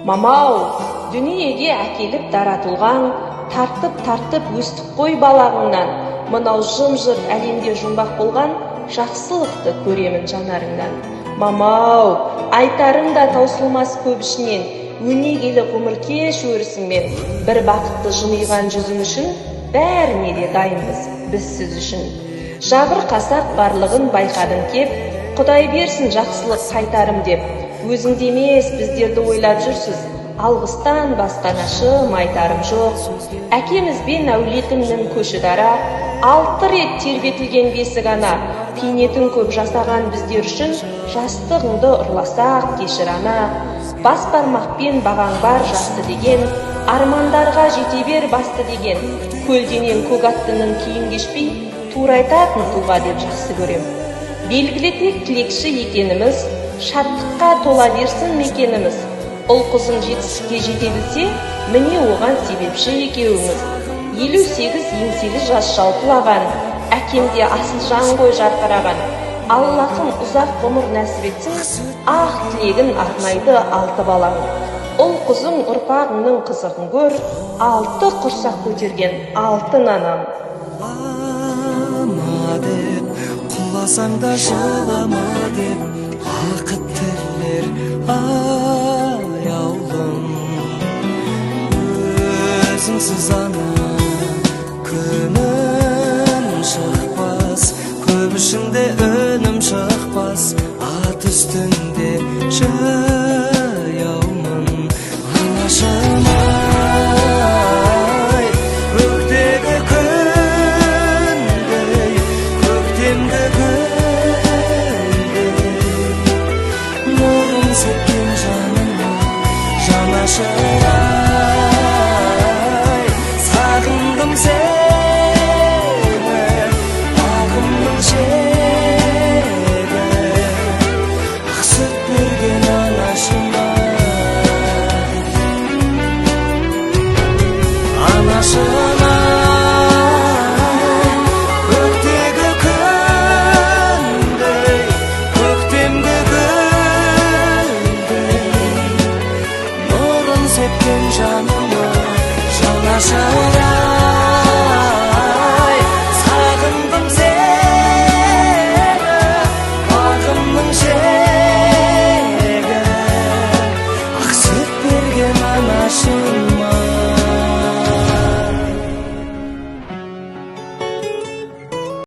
Мамау, дүниеге әкеліп таратылған, тартып өстік қой балағыңнан, мынау жым-жырт әлемде жұмбақ болған жақсылықты көремін жанарыңнан. Мамау, айтарым да таусылмас көп ішінен, өнегелі ғұмыр кеш өрісіңмен, бір бақытты жымиған жүзің үшін, бәріне де дайынбыз біз сіз үшін. Жабырқасақ барлығын байқадың кеп, Құдай берсін жақсылық қайтарым деп, өзіңде емес біздерді ойлап жүрсіз, алғыстан басқа шын айтарым жоқ. Әкемізбен әулетіңнің көші дара, 6 рет тербетілген бесік ана, қиынетін көп жасаған біздер үшін, жастығыңды ұрласақ кешір ана. Бас бармақпен бағаң бар жасты деген, армандарға жете бер басты деген, көлденең көк аттының кейін кешпей, тура айтатын тұлға деп жақсы көрем. Белгілі тек тілекші екеніміз, шаттыққа тола берсін мекеніміз. Ұл қызың жетістікке жете білсе, міне оған себепші екеуіңіз. 58 еңселі жас жалпылаған, әкемде асыл жан ғой жарқыраған. Аллахым ұзақ ғұмыр нәсіп етсін, ақ тілегін арнайды 6 балаң. Ұл қызың ұрпағыңның қызығын көр, 6 құрсақ көтерген 6 анам. Деп, құласаң да жылама деп, бақыт тілер аяулым. Өзіңсіз ана, күнім шықпас, көп ішінде үнім шықпас, ат үстінде жаяумын. Анашым ай, көктегі күндей, көктемгі гүлдей, нұрын сепкен жаныма, жанашыр ай.